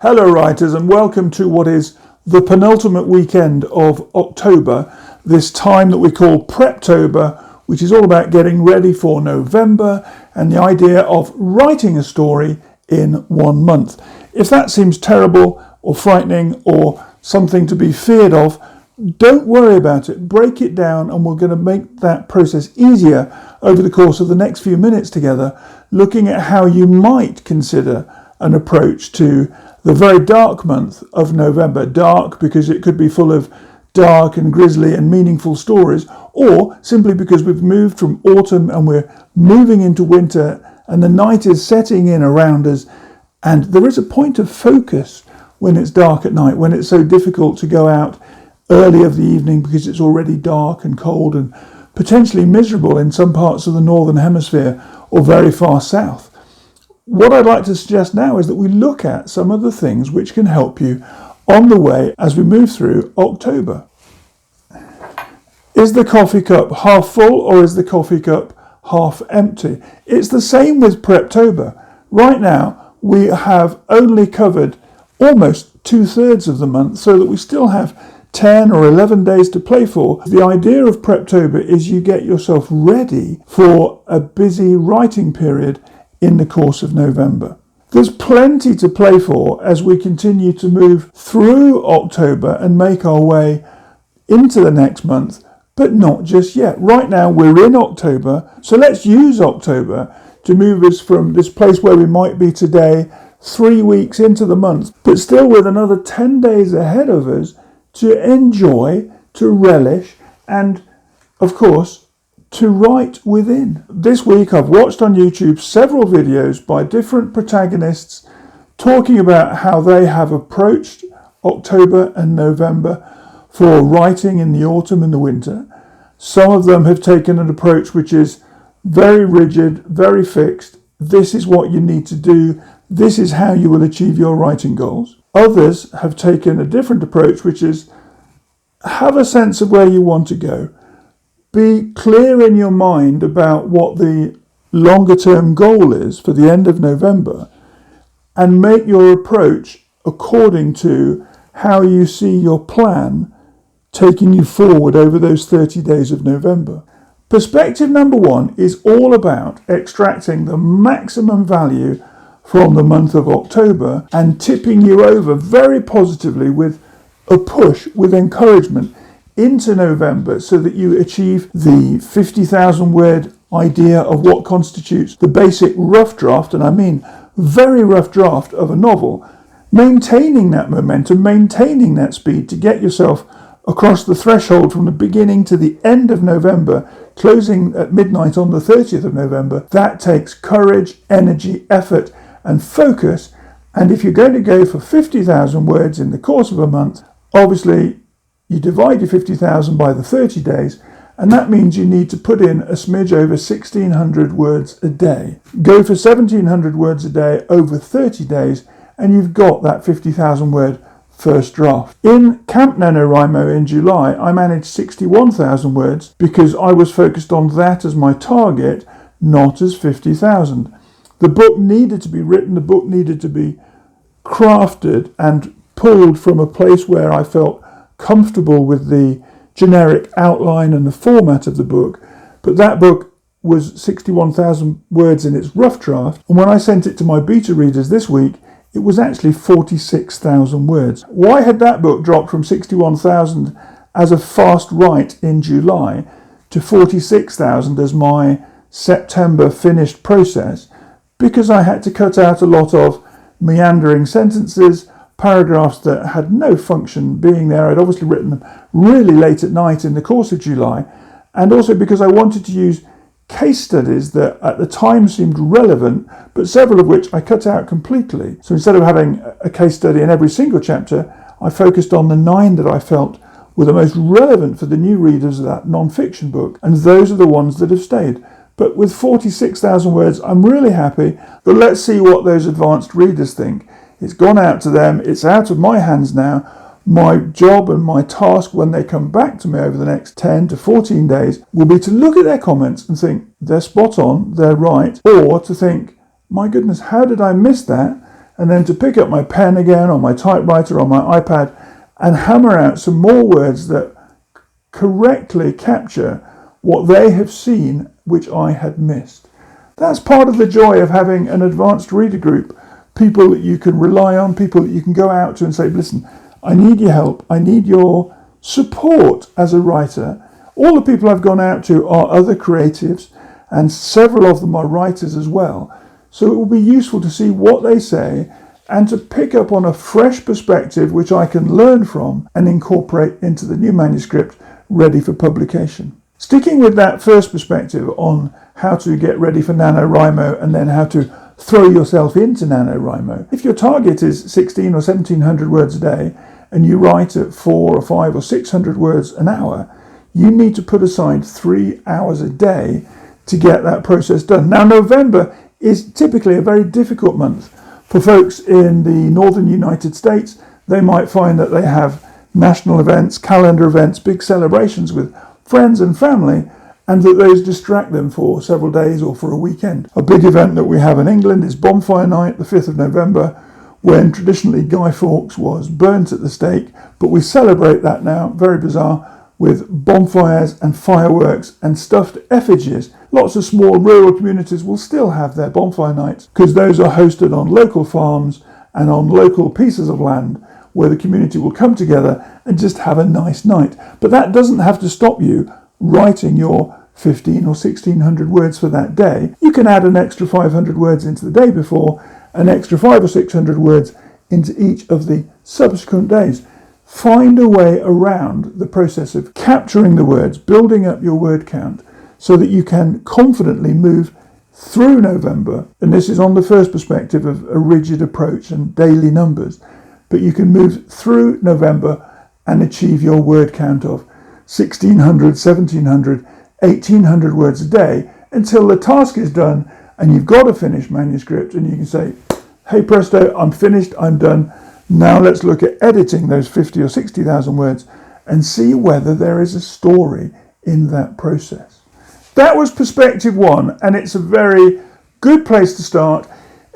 Hello writers, and welcome to what is the penultimate weekend of October, this time that we call PREPTOBER, which is all about getting ready for November and the idea of writing a story in 1 month. If that seems terrible or frightening or something to be feared of, don't worry about it. Break it down, and we're going to make that process easier over the course of the next few minutes together, looking at how you might consider an approach to the very dark month of November. Dark because it could be full of dark and grisly and meaningful stories, or simply because we've moved from autumn and we're moving into winter and the night is setting in around us, and there is a point of focus when it's dark at night, when it's so difficult to go out early of the evening because it's already dark and cold and potentially miserable in some parts of the northern hemisphere or very far south. What I'd like to suggest now is that we look at some of the things which can help you on the way as we move through October. Is the coffee cup half full or is the coffee cup half empty? It's the same with PREPTOBER. Right now, we have only covered almost 2/3 of the month, so that we still have 10 or 11 days to play for. The idea of PREPTOBER is you get yourself ready for a busy writing period in the course of November. There's plenty to play for as we continue to move through October and make our way into the next month, but not just yet. Right now we're in October, so let's use October to move us from this place where we might be today 3 weeks into the month, but still with another 10 days ahead of us to enjoy, to relish, and of course to write within. This week I've watched on YouTube several videos by different protagonists talking about how they have approached October and November for writing in the autumn and the winter. Some of them have taken an approach which is very rigid, very fixed. This is what you need to do. This is how you will achieve your writing goals. Others have taken a different approach, which is have a sense of where you want to go. Be clear in your mind about what the longer term goal is for the end of November, and make your approach according to how you see your plan taking you forward over those 30 days of November. Perspective number 1 is all about extracting the maximum value from the month of October and tipping you over very positively with a push, with encouragement into November, so that you achieve the 50,000 word idea of what constitutes the basic rough draft, and I mean very rough draft of a novel, maintaining that momentum, maintaining that speed to get yourself across the threshold from the beginning to the end of November, closing at midnight on the 30th of November. That takes courage, energy, effort and focus. And if you're going to go for 50,000 words in the course of a month, obviously you divide your 50,000 by the 30 days, and that means you need to put in a smidge over 1,600 words a day. Go for 1,700 words a day over 30 days, and you've got that 50,000 word first draft. In Camp NaNoWriMo in July, I managed 61,000 words because I was focused on that as my target, not as 50,000. The book needed to be written, the book needed to be crafted and pulled from a place where I felt comfortable with the generic outline and the format of the book, but that book was 61,000 words in its rough draft, and when I sent it to my beta readers this week, it was actually 46,000 words. Why had that book dropped from 61,000 as a fast write in July to 46,000 as my September finished process? Because I had to cut out a lot of meandering sentences, paragraphs that had no function being there. I'd obviously written them really late at night in the course of July, and also because I wanted to use case studies that at the time seemed relevant, but several of which I cut out completely. So instead of having a case study in every single chapter, I focused on the 9 that I felt were the most relevant for the new readers of that non-fiction book, and those are the ones that have stayed. But with 46,000 words, I'm really happy. But let's see what those advanced readers think. It's gone out to them. It's out of my hands now. My job and my task when they come back to me over the next 10 to 14 days will be to look at their comments and think, they're spot on, they're right, or to think, my goodness, how did I miss that? and then to pick up my pen again on my typewriter on my iPad and hammer out some more words that correctly capture what they have seen which I had missed. That's part of the joy of having an advanced reader group, people that you can rely on, people that you can go out to and say, listen, I need your help, I need your support as a writer. All the people I've gone out to are other creatives, and several of them are writers as well. So it will be useful to see what they say and to pick up on a fresh perspective which I can learn from and incorporate into the new manuscript ready for publication. Sticking with that first perspective on how to get ready for NaNoWriMo and then how to throw yourself into NaNoWriMo. If your target is 16 or 1700 words a day and you write at 4 or 5 or 600 words an hour, you need to put aside 3 hours a day to get that process done. Now, November is typically a very difficult month. For folks in the northern United States, they might find that they have national events, calendar events, big celebrations with friends and family, and that those distract them for several days or for a weekend. A big event that we have in England is Bonfire Night, the 5th of November, when traditionally Guy Fawkes was burnt at the stake, but we celebrate that now, very bizarre, with bonfires and fireworks and stuffed effigies. Lots of small rural communities will still have their bonfire nights because those are hosted on local farms and on local pieces of land where the community will come together and just have a nice night. But that doesn't have to stop you writing your 15 or 1600 words for that day. You can add an extra 500 words into the day before, an extra 500 or 600 words into each of the subsequent days. Find a way around the process of capturing the words, building up your word count so that you can confidently move through November. And this is on the first perspective of a rigid approach and daily numbers. But you can move through November and achieve your word count of 1600, 1700, 1800 words a day until the task is done and you've got a finished manuscript and you can say, hey presto, I'm finished, I'm done. Now let's look at editing those 50 or 60,000 words and see whether there is a story in that process. That was perspective one, and it's a very good place to start.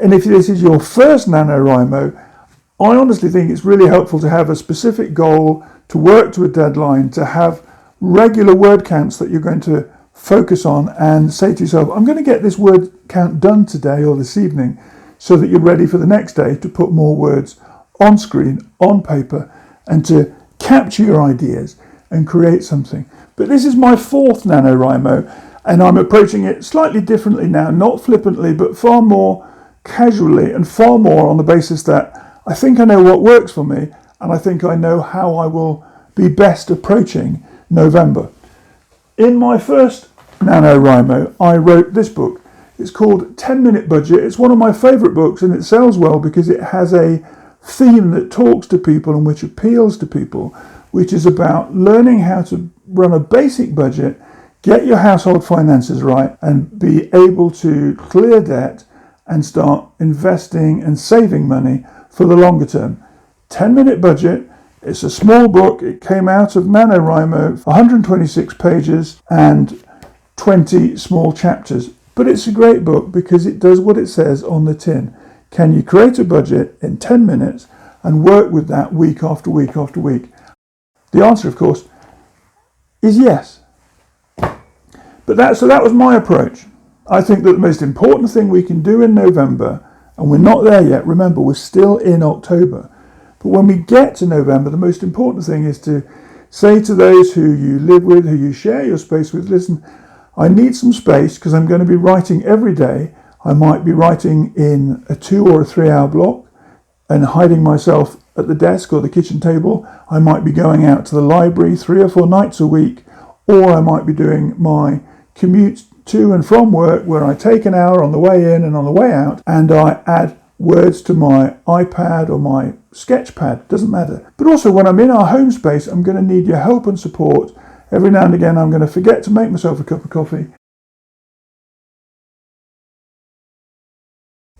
And if this is your first NaNoWriMo, I honestly think it's really helpful to have a specific goal, to work to a deadline, to have regular word counts that you're going to focus on and say to yourself, I'm going to get this word count done today or this evening so that you're ready for the next day to put more words on screen, on paper, and to capture your ideas and create something. But this is my fourth NaNoWriMo, and I'm approaching it slightly differently now, not flippantly, but far more casually and far more on the basis that I think I know what works for me, and I think I know how I will be best approaching November. In my first NaNoWriMo, I wrote this book. It's called 10-Minute Budget. It's one of my favourite books, and it sells well because it has a theme that talks to people and which appeals to people, which is about learning how to run a basic budget, get your household finances right, and be able to clear debt and start investing and saving money for the longer term. 10-Minute Budget. It's a small book. It came out of NaNoWriMo, 126 pages and 20 small chapters. But it's a great book because it does what it says on the tin. Can you create a budget in 10 minutes and work with that week after week after week? The answer, of course, is yes. But that was my approach. I think that the most important thing we can do in November, and we're not there yet, remember, we're still in October. But when we get to November, the most important thing is to say to those who you live with, who you share your space with, listen, I need some space because I'm going to be writing every day. I might be writing in a 2 or a 3 hour block and hiding myself at the desk or the kitchen table. I might be going out to the library 3 or 4 nights a week, or I might be doing my commute to and from work where I take an hour on the way in and on the way out and I add words to my iPad or my sketch pad, doesn't matter. But also when I'm in our home space, I'm going to need your help and support. Every now and again, I'm going to forget to make myself a cup of coffee.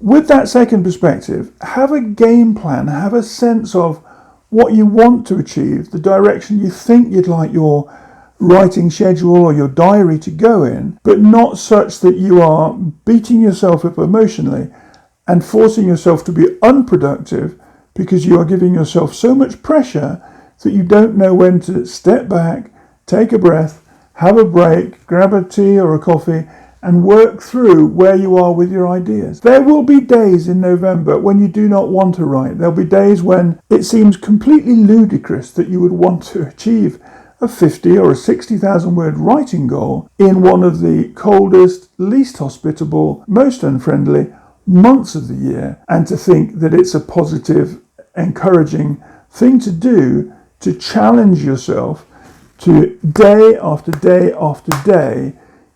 With that second perspective, have a game plan, have a sense of what you want to achieve, the direction you think you'd like your writing schedule or your diary to go in, but not such that you are beating yourself up emotionally and forcing yourself to be unproductive because you are giving yourself so much pressure that you don't know when to step back, take a breath, have a break, grab a tea or a coffee, and work through where you are with your ideas. There will be days in November when you do not want to write. There'll be days when it seems completely ludicrous that you would want to achieve a 50 or a 60,000 word writing goal in one of the coldest, least hospitable, most unfriendly months of the year, and to think that it's a positive, encouraging thing to do to challenge yourself to day after day after day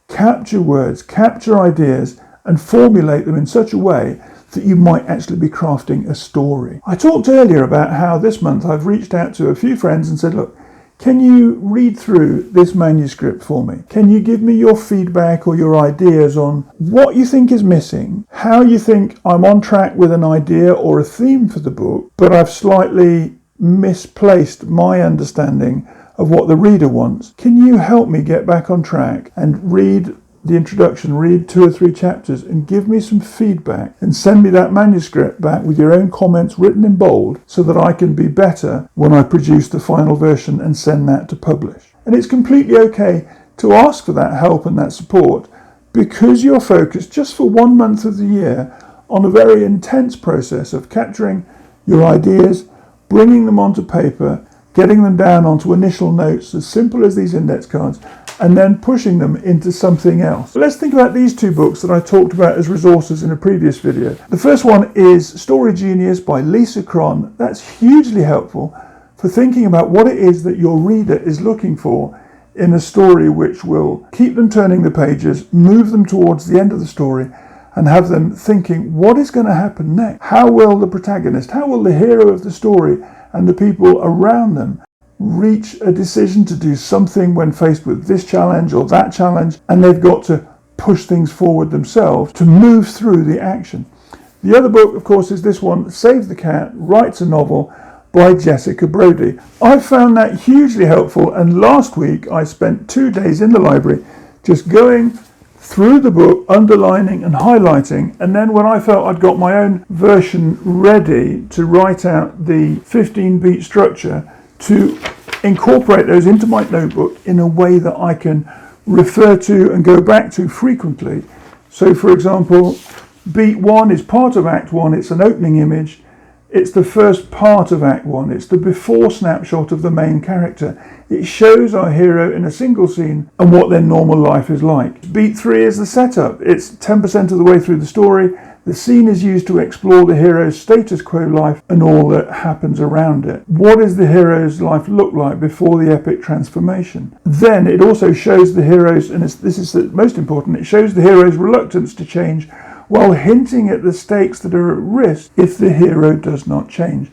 capture words, capture ideas, and formulate them in such a way that you might actually be crafting a story. I talked earlier about how this month I've reached out to a few friends and said, look, can you read through this manuscript for me? Can you give me your feedback or your ideas on what you think is missing, how you think I'm on track with an idea or a theme for the book, but I've slightly misplaced my understanding of what the reader wants? Can you help me get back on track and read the introduction, read 2 or 3 chapters and give me some feedback and send me that manuscript back with your own comments written in bold so that I can be better when I produce the final version and send that to publish? And it's completely okay to ask for that help and that support because you're focused just for 1 month of the year on a very intense process of capturing your ideas, bringing them onto paper, getting them down onto initial notes as simple as these index cards, and then pushing them into something else. Let's think about these 2 books that I talked about as resources in a previous video. The first one is Story Genius by Lisa Cron. That's hugely helpful for thinking about what it is that your reader is looking for in a story which will keep them turning the pages, move them towards the end of the story, and have them thinking, what is going to happen next? How will the protagonist, how will the hero of the story and the people around them reach a decision to do something when faced with this challenge or that challenge, and they've got to push things forward themselves to move through the action. The other book, of course, is this one, Save the Cat, Writes a Novel by Jessica Brody. I found that hugely helpful, and last week I spent 2 days in the library just going through the book, underlining and highlighting, and then when I felt I'd got my own version ready to write out the 15-beat structure, to incorporate those into my notebook in a way that I can refer to and go back to frequently. So for example, beat 1 is part of Act 1, it's an opening image, it's the first part of Act 1, it's the before snapshot of the main character. It shows our hero in a single scene and what their normal life is like. Beat 3 is the setup. It's 10% of the way through the story. The scene is used to explore the hero's status quo life and all that happens around it. What does the hero's life look like before the epic transformation? Then it also shows the hero's, and this is the most important, it shows the hero's reluctance to change while hinting at the stakes that are at risk if the hero does not change.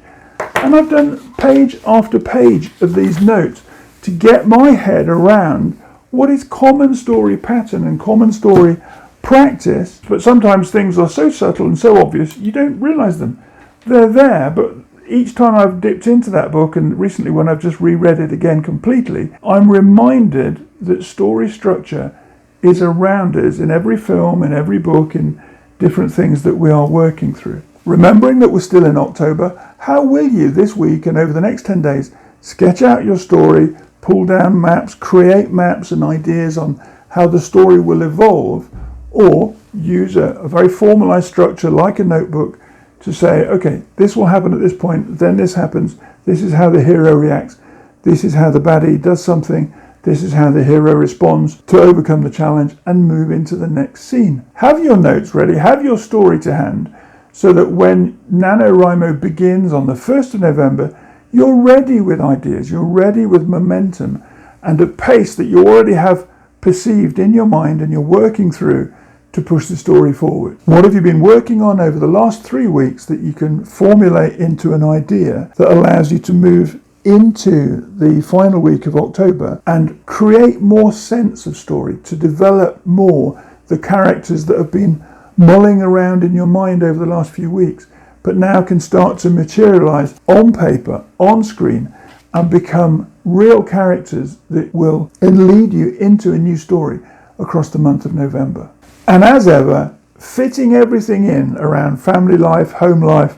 And I've done page after page of these notes to get my head around what is common story pattern and common story practice, but sometimes things are so subtle and so obvious you don't realise them. They're there, but each time I've dipped into that book, and recently when I've just reread it again completely, I'm reminded that story structure is around us in every film, in every book, in different things that we are working through. Remembering that we're still in October, how will you this week and over the next 10 days sketch out your story, pull down maps, create maps and ideas on how the story will evolve, or use a very formalized structure like a notebook to say, okay, this will happen at this point, then this happens, this is how the hero reacts, this is how the baddie does something, this is how the hero responds to overcome the challenge and move into the next scene. Have your notes ready, have your story to hand, so that when NaNoWriMo begins on the 1st of November, you're ready with ideas, you're ready with momentum and a pace that you already have perceived in your mind and you're working through to push the story forward. What have you been working on over the last 3 weeks that you can formulate into an idea that allows you to move into the final week of October and create more sense of story, to develop more the characters that have been mulling around in your mind over the last few weeks, but now can start to materialize on paper, on screen, and become real characters that will lead you into a new story across the month of November. And as ever, fitting everything in around family life, home life,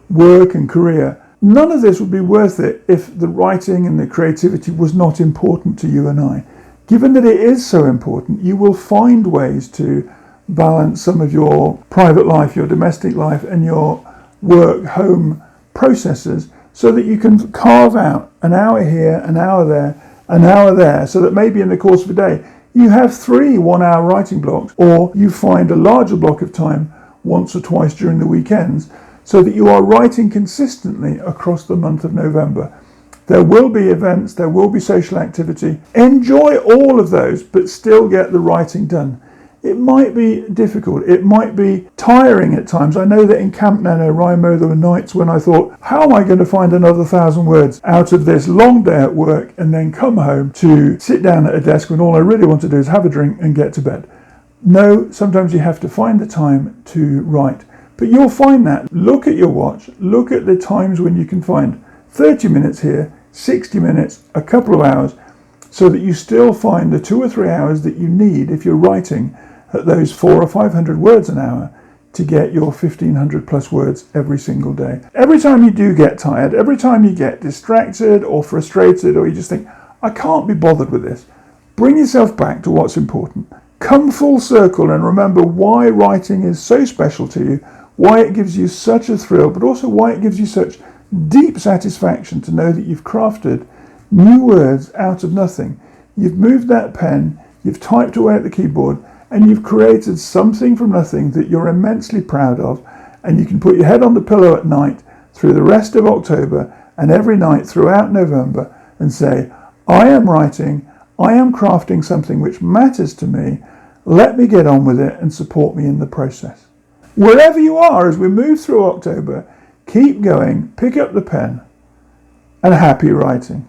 work and career. None of this would be worth it if the writing and the creativity was not important to you and I. Given that it is so important, you will find ways to balance some of your private life, your domestic life and your work, home processes so that you can carve out an hour here, an hour there, so that maybe in the course of a day you have 3 1-hour writing blocks, or you find a larger block of time once or twice during the weekends so that you are writing consistently across the month of November. There will be events, there will be social activity. Enjoy all of those, but still get the writing done. It might be difficult, it might be tiring at times. I know that in Camp NaNoWriMo there were nights when I thought, how am I going to find another 1,000 words out of this long day at work and then come home to sit down at a desk when all I really want to do is have a drink and get to bed? No, sometimes you have to find the time to write. But you'll find that. Look at your watch, look at the times when you can find 30 minutes here, 60 minutes, a couple of hours, so that you still find the 2 or 3 hours that you need if you're writing at those 400 or 500 words an hour to get your 1,500 plus words every single day. Every time you do get tired, every time you get distracted or frustrated, or you just think, I can't be bothered with this, bring yourself back to what's important. Come full circle and remember why writing is so special to you, why it gives you such a thrill, but also why it gives you such deep satisfaction to know that you've crafted new words out of nothing. You've moved that pen, you've typed away at the keyboard, and you've created something from nothing that you're immensely proud of, and you can put your head on the pillow at night through the rest of October and every night throughout November and say, I am writing, I am crafting something which matters to me, let me get on with it and support me in the process. Wherever you are as we move through October, keep going, pick up the pen, and happy writing.